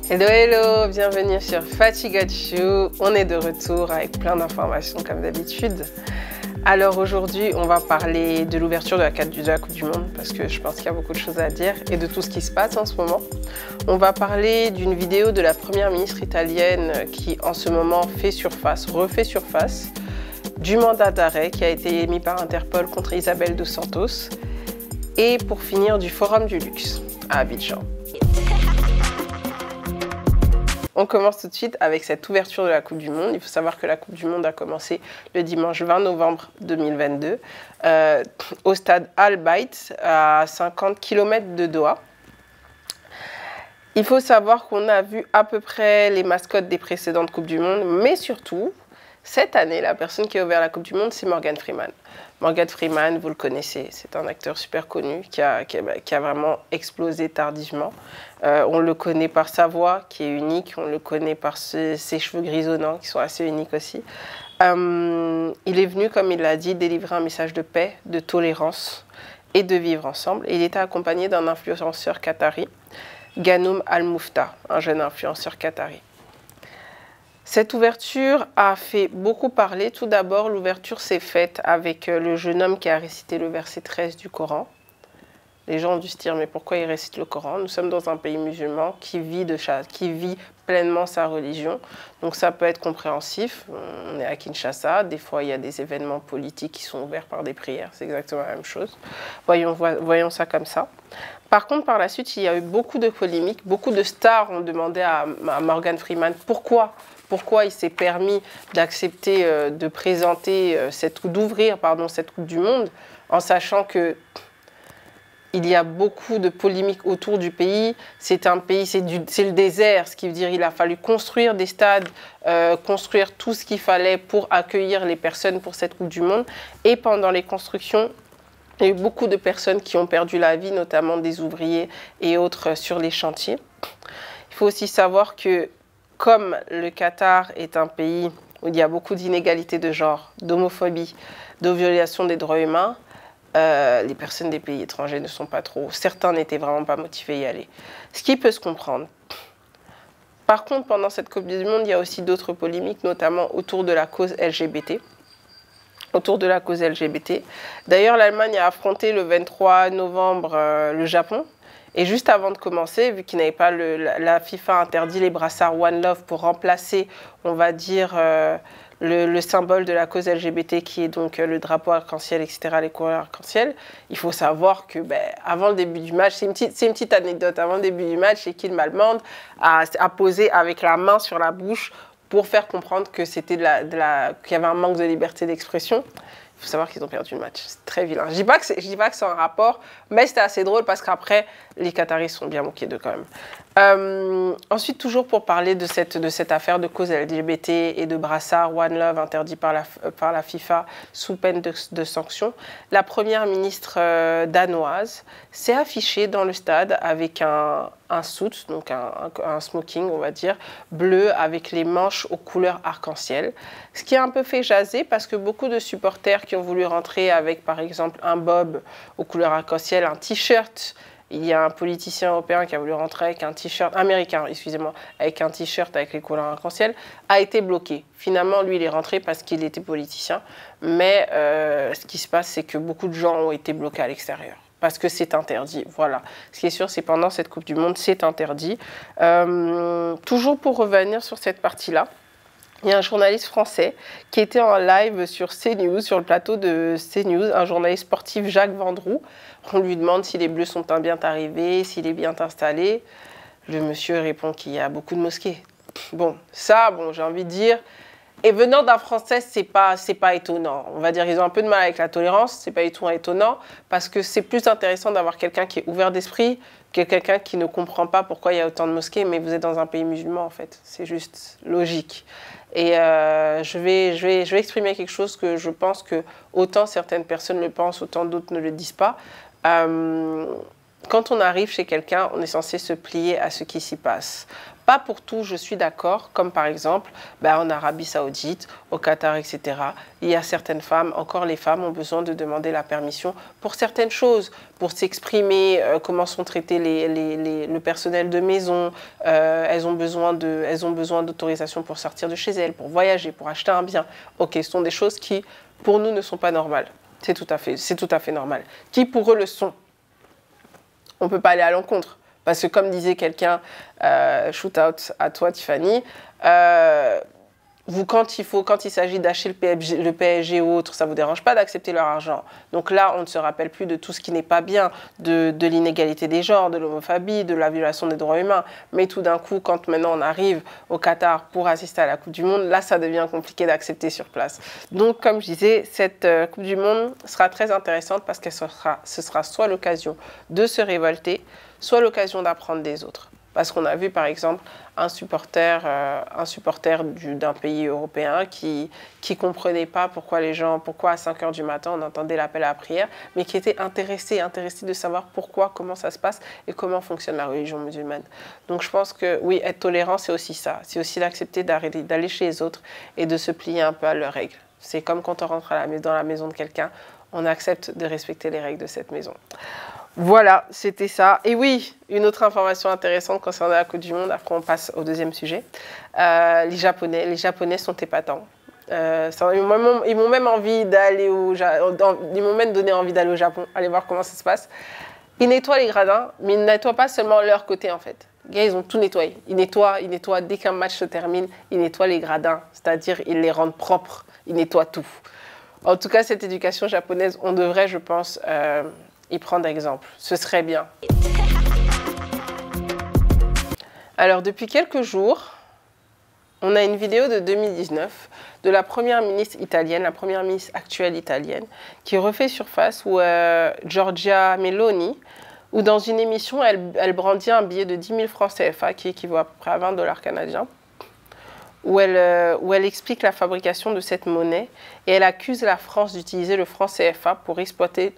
Hello, hello, bienvenue sur Fatigot You. On est de retour avec plein d'informations comme d'habitude. Alors aujourd'hui, on va parler de l'ouverture de la Coupe du Monde parce que je pense qu'il y a beaucoup de choses à dire et de tout ce qui se passe en ce moment. On va parler d'une vidéo de la première ministre italienne qui en ce moment fait surface, refait surface, du mandat d'arrêt qui a été émis par Interpol contre Isabel dos Santos et pour finir du Forum du Luxe à Abidjan. On commence tout de suite avec cette ouverture de la Coupe du Monde. Il faut savoir que la Coupe du Monde a commencé le dimanche 20 novembre 2022 au stade Al Bayt à 50 km de Doha. Il faut savoir qu'on a vu à peu près les mascottes des précédentes Coupes du Monde, mais surtout, cette année, la personne qui a ouvert la Coupe du Monde, c'est Morgan Freeman. Morgan Freeman, vous le connaissez, c'est un acteur super connu qui a vraiment explosé tardivement. On le connaît par sa voix qui est unique, on le connaît par ses cheveux grisonnants qui sont assez uniques aussi. Il est venu, comme il l'a dit, délivrer un message de paix, de tolérance et de vivre ensemble. Et il était accompagné d'un influenceur qatari, Ghanoum Al Moufta, un jeune influenceur qatari. Cette ouverture a fait beaucoup parler. Tout d'abord, l'ouverture s'est faite avec le jeune homme qui a récité le verset 13 du Coran. Les gens ont dû se dire, mais pourquoi il récite le Coran? Nous sommes dans un pays musulman qui vit pleinement sa religion. Donc ça peut être compréhensif. On est à Kinshasa. Des fois, il y a des événements politiques qui sont ouverts par des prières. C'est exactement la même chose. Voyons ça comme ça. Par contre, par la suite, il y a eu beaucoup de polémiques. Beaucoup de stars ont demandé à Morgan Freeman pourquoi il s'est permis d'accepter de présenter d'ouvrir cette Coupe du Monde, en sachant que il y a beaucoup de polémiques autour du pays. C'est un pays, c'est le désert, ce qui veut dire qu'il a fallu construire des stades, construire tout ce qu'il fallait pour accueillir les personnes pour cette Coupe du Monde. Et pendant les constructions, il y a eu beaucoup de personnes qui ont perdu la vie, notamment des ouvriers et autres sur les chantiers. Il faut aussi savoir que comme le Qatar est un pays où il y a beaucoup d'inégalités de genre, d'homophobie, de violation des droits humains, les personnes des pays étrangers ne sont pas trop... Certains n'étaient vraiment pas motivés à y aller. Ce qui peut se comprendre. Par contre, pendant cette Coupe du Monde, il y a aussi d'autres polémiques, notamment autour de la cause LGBT. D'ailleurs, l'Allemagne a affronté le 23 novembre le Japon. Et juste avant de commencer, vu qu'il n'avait pas la FIFA interdit les brassards One Love pour remplacer, on va dire, le symbole de la cause LGBT qui est donc le drapeau arc-en-ciel, etc., les couleurs arc-en-ciel, il faut savoir que avant le début du match, c'est une petite anecdote, avant le début du match, l'équipe allemande a posé avec la main sur la bouche pour faire comprendre que c'était qu'il y avait un manque de liberté d'expression. Il faut savoir qu'ils ont perdu le match. C'est très vilain. Je dis pas que c'est un rapport, mais c'était assez drôle parce qu'après, les Qataris sont bien moqués d'eux quand même. Ensuite, toujours pour parler de cette affaire de cause LGBT et de brassard One Love interdit par la FIFA sous peine de sanctions, la première ministre danoise s'est affichée dans le stade avec un suit, donc un smoking, on va dire, bleu avec les manches aux couleurs arc-en-ciel. Ce qui a un peu fait jaser parce que beaucoup de supporters qui ont voulu rentrer avec, par exemple, un bob aux couleurs arc-en-ciel, un t-shirt. Il y a un politicien européen qui a voulu rentrer avec un t-shirt, américain, excusez-moi, avec un t-shirt avec les couleurs arc-en-ciel, a été bloqué. Finalement, lui, il est rentré parce qu'il était politicien. Mais ce qui se passe, c'est que beaucoup de gens ont été bloqués à l'extérieur. Parce que c'est interdit, voilà. Ce qui est sûr, c'est pendant cette Coupe du Monde, c'est interdit. Toujours pour revenir sur cette partie-là, il y a un journaliste français qui était en live sur CNews, sur le plateau de CNews, un journaliste sportif, Jacques Vendroux. On lui demande si les Bleus sont bien arrivés, s'il est bien installé. Le monsieur répond qu'il y a beaucoup de mosquées. Bon, j'ai envie de dire... Et venant d'un Français, c'est pas étonnant. On va dire qu'ils ont un peu de mal avec la tolérance, c'est pas étonnant, parce que c'est plus intéressant d'avoir quelqu'un qui est ouvert d'esprit que quelqu'un qui ne comprend pas pourquoi il y a autant de mosquées, mais vous êtes dans un pays musulman en fait, c'est juste logique. Et je vais exprimer quelque chose que je pense que autant certaines personnes le pensent, autant d'autres ne le disent pas. quand on arrive chez quelqu'un, on est censé se plier à ce qui s'y passe. Pas pour tout, je suis d'accord, comme par exemple en Arabie Saoudite, au Qatar, etc. Il y a certaines femmes, encore les femmes ont besoin de demander la permission pour certaines choses, pour s'exprimer, comment sont traités le personnel de maison, elles ont besoin d'autorisation pour sortir de chez elles, pour voyager, pour acheter un bien. Ok, ce sont des choses qui, pour nous, ne sont pas normales. C'est tout à fait normal. Qui, pour eux, le sont. On ne peut pas aller à l'encontre. Parce que comme disait quelqu'un, shoot out à toi Tiffany, quand il s'agit d'acheter le PSG ou autre, ça ne vous dérange pas d'accepter leur argent. Donc là, on ne se rappelle plus de tout ce qui n'est pas bien, de l'inégalité des genres, de l'homophobie, de la violation des droits humains. Mais tout d'un coup, quand maintenant on arrive au Qatar pour assister à la Coupe du Monde, là, ça devient compliqué d'accepter sur place. Donc, comme je disais, cette Coupe du Monde sera très intéressante parce que ce sera soit l'occasion de se révolter, soit l'occasion d'apprendre des autres. Parce qu'on a vu, par exemple, un supporter d'un pays européen qui ne comprenait pas pourquoi à 5 h du matin, on entendait l'appel à la prière, mais qui était intéressé de savoir comment ça se passe et comment fonctionne la religion musulmane. Donc je pense que, oui, être tolérant, c'est aussi ça. C'est aussi d'accepter d'aller chez les autres et de se plier un peu à leurs règles. C'est comme quand on rentre dans la maison de quelqu'un, on accepte de respecter les règles de cette maison. Voilà, c'était ça. Et oui, une autre information intéressante concernant la Coupe du Monde, après on passe au deuxième sujet. Les Japonais sont épatants. Ils m'ont même donné envie d'aller au Japon, aller voir comment ça se passe. Ils nettoient les gradins, mais ils ne nettoient pas seulement leur côté en fait. Les gars, ils ont tout nettoyé. Ils nettoient dès qu'un match se termine, ils nettoient les gradins, c'est-à-dire ils les rendent propres, ils nettoient tout. En tout cas, cette éducation japonaise, on devrait, je pense, y prendre exemple. Ce serait bien. Alors, depuis quelques jours, on a une vidéo de 2019 de la première ministre italienne, la première ministre actuelle italienne, qui refait surface, où Giorgia Meloni, où dans une émission, elle brandit un billet de 10 000 francs CFA, qui équivaut à peu près à 20 $ canadiens, où elle explique la fabrication de cette monnaie et elle accuse la France d'utiliser le franc CFA pour exploiter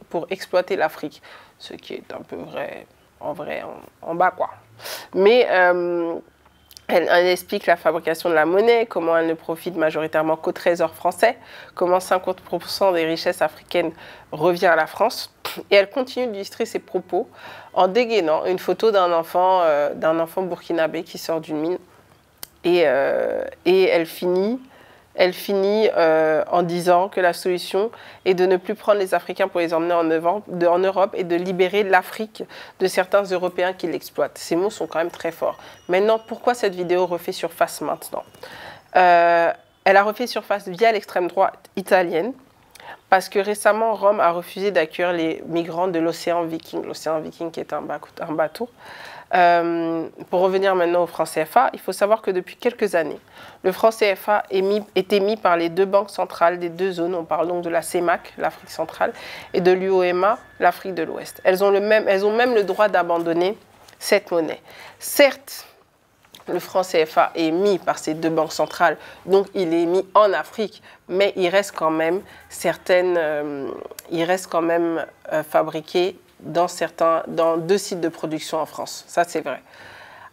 l'Afrique. Ce qui est un peu vrai, en bas quoi. Mais elle explique la fabrication de la monnaie, comment elle ne profite majoritairement qu'au trésor français, comment 50% des richesses africaines revient à la France. Et elle continue d'illustrer ses propos en dégainant une photo d'un enfant burkinabé qui sort d'une mine. Et elle finit en disant que la solution est de ne plus prendre les Africains pour les emmener en Europe et de libérer l'Afrique de certains Européens qui l'exploitent. Ces mots sont quand même très forts. Maintenant, pourquoi cette vidéo refait surface maintenant? Elle a refait surface via l'extrême droite italienne, parce que récemment, Rome a refusé d'accueillir les migrants de l'océan Viking. L'océan Viking qui est un bateau. Pour revenir maintenant au franc CFA, il faut savoir que depuis quelques années, le franc CFA est émis par les deux banques centrales des deux zones. On parle donc de la CEMAC, l'Afrique centrale, et de l'UOMA, l'Afrique de l'Ouest. Elles ont même le droit d'abandonner cette monnaie. Certes, le franc CFA est émis par ces deux banques centrales, donc il est émis en Afrique, mais il reste quand même fabriqué dans 2 sites de production en France. Ça, c'est vrai.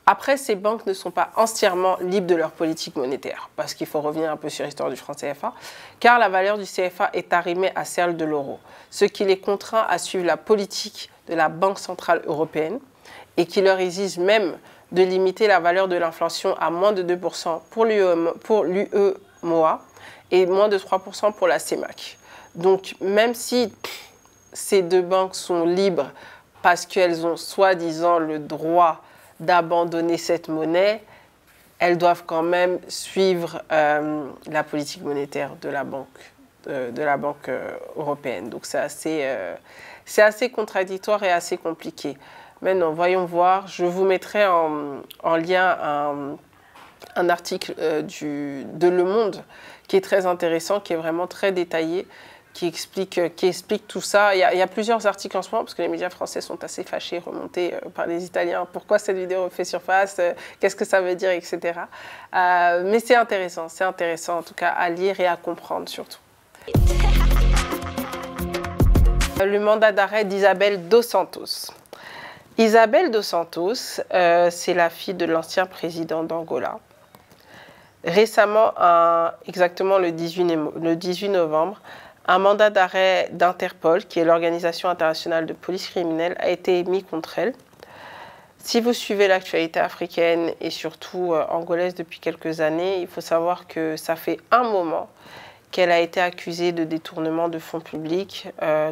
Après, ces banques ne sont pas entièrement libres de leur politique monétaire, parce qu'il faut revenir un peu sur l'histoire du franc CFA, car la valeur du CFA est arrimée à celle de l'euro, ce qui les contraint à suivre la politique de la Banque centrale européenne et qui leur exige même de limiter la valeur de l'inflation à moins de 2% pour l'UEMOA et moins de 3% pour la CEMAC. Donc, même si ces deux banques sont libres parce qu'elles ont soi-disant le droit d'abandonner cette monnaie, elles doivent quand même suivre la politique monétaire de la Banque européenne. Donc c'est assez contradictoire et assez compliqué. Maintenant, voyons voir. Je vous mettrai en lien un article de Le Monde qui est très intéressant, qui est vraiment très détaillé, qui explique tout ça. Il y a plusieurs articles en ce moment, parce que les médias français sont assez fâchés, remontés par les Italiens. Pourquoi cette vidéo fait surface? Qu'est-ce que ça veut dire, etc. Mais c'est intéressant en tout cas à lire et à comprendre surtout. Le mandat d'arrêt d'Isabel dos Santos. Isabel dos Santos, c'est la fille de l'ancien président d'Angola. Récemment, exactement le 18 novembre, un mandat d'arrêt d'Interpol, qui est l'Organisation internationale de police criminelle, a été émis contre elle. Si vous suivez l'actualité africaine et surtout angolaise depuis quelques années, il faut savoir que ça fait un moment qu'elle a été accusée de détournement de fonds publics,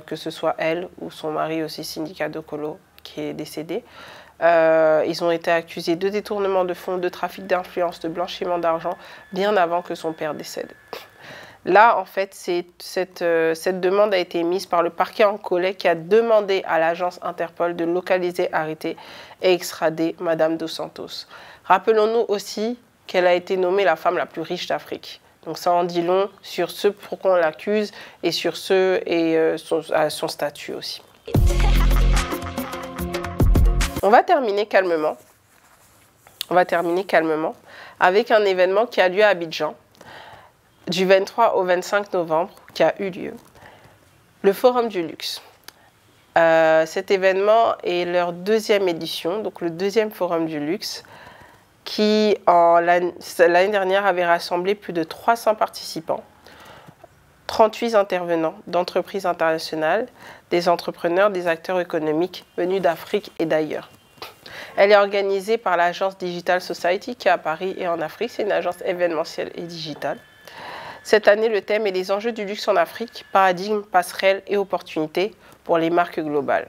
que ce soit elle ou son mari aussi, Syndicat Dokolo, qui est décédé. Ils ont été accusés de détournement de fonds, de trafic d'influence, de blanchiment d'argent, bien avant que son père décède. Là, en fait, cette demande a été émise par le parquet angolais qui a demandé à l'agence Interpol de localiser, arrêter et extrader Madame dos Santos. Rappelons-nous aussi qu'elle a été nommée la femme la plus riche d'Afrique. Donc ça en dit long sur ce pourquoi on l'accuse et sur son statut aussi. On va terminer calmement. Avec un événement qui a lieu à Abidjan du 23 au 25 novembre qui a eu lieu. Le Forum du Luxe. Cet événement est leur deuxième édition, donc le deuxième Forum du Luxe, qui l'année dernière avait rassemblé plus de 300 participants, 38 intervenants d'entreprises internationales, des entrepreneurs, des acteurs économiques venus d'Afrique et d'ailleurs. Elle est organisée par l'agence Digital Society qui est à Paris et en Afrique. C'est une agence événementielle et digitale. Cette année, le thème est les enjeux du luxe en Afrique, paradigmes, passerelles et opportunités pour les marques globales.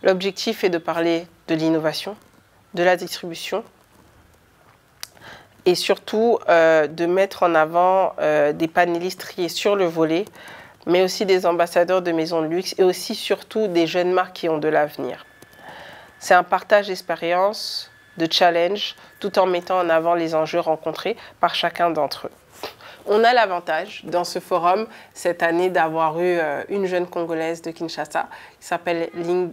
L'objectif est de parler de l'innovation, de la distribution et surtout de mettre en avant des panélistes triés sur le volet, mais aussi des ambassadeurs de maisons de luxe et aussi surtout des jeunes marques qui ont de l'avenir. C'est un partage d'expériences, de challenges, tout en mettant en avant les enjeux rencontrés par chacun d'entre eux. On a l'avantage dans ce forum cette année d'avoir eu une jeune Congolaise de Kinshasa qui s'appelle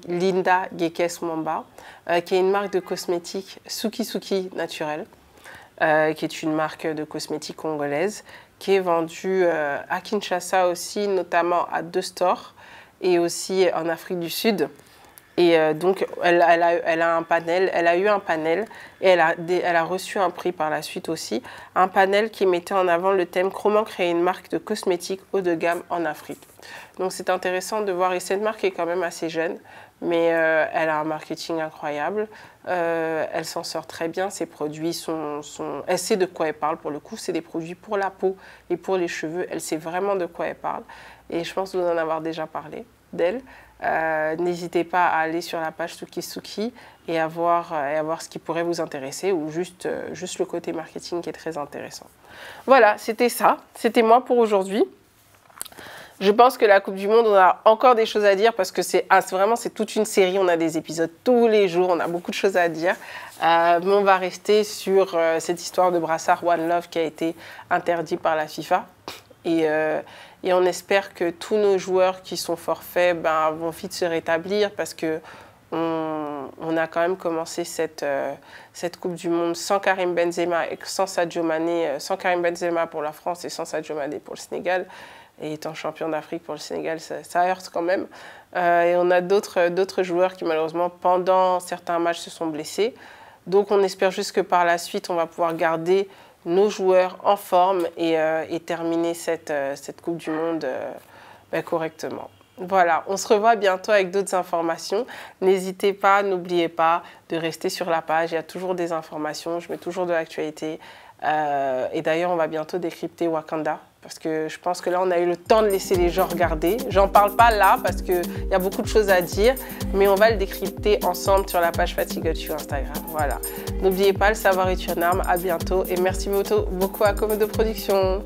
Linda Gekes Mwamba, qui est une marque de cosmétiques Suki Suki Naturel, qui est une marque de cosmétiques congolaise, qui est vendue à Kinshasa aussi, notamment à 2 stores et aussi en Afrique du Sud. Et donc, elle a eu un panel et elle a reçu un prix par la suite aussi. Un panel qui mettait en avant le thème « Comment créer une marque de cosmétiques haut de gamme en Afrique ». Donc, c'est intéressant de voir. Et cette marque est quand même assez jeune, mais elle a un marketing incroyable. Elle s'en sort très bien. Ses produits elle sait de quoi elle parle pour le coup. C'est des produits pour la peau et pour les cheveux. Elle sait vraiment de quoi elle parle. Et je pense vous en avoir déjà parlé d'elle. N'hésitez pas à aller sur la page Suki Suki et à voir ce qui pourrait vous intéresser ou juste le côté marketing qui est très intéressant. Voilà, c'était ça. C'était moi pour aujourd'hui. Je pense que la Coupe du Monde, on a encore des choses à dire parce que c'est toute une série. On a des épisodes tous les jours, on a beaucoup de choses à dire. Mais on va rester sur cette histoire de brassard One Love qui a été interdit par la FIFA. Et on espère que tous nos joueurs qui sont forfaits vont vite se rétablir parce que on a quand même commencé cette Coupe du Monde sans Karim Benzema et sans Sadio Mané, sans Karim Benzema pour la France et sans Sadio Mané pour le Sénégal. Et étant champion d'Afrique pour le Sénégal, ça heurte quand même. Et on a d'autres joueurs qui malheureusement pendant certains matchs se sont blessés. Donc on espère juste que par la suite, on va pouvoir garder nos joueurs en forme et terminer cette Coupe du Monde correctement. Voilà, on se revoit bientôt avec d'autres informations. N'hésitez pas, n'oubliez pas de rester sur la page. Il y a toujours des informations, je mets toujours de l'actualité. Et d'ailleurs, on va bientôt décrypter Wakanda. Parce que je pense que là, on a eu le temps de laisser les gens regarder. J'en parle pas là parce qu'il y a beaucoup de choses à dire. Mais on va le décrypter ensemble sur la page Fatigue sur Instagram. Voilà. N'oubliez pas, le savoir est une arme. À bientôt. Et merci beaucoup à Komodo Production.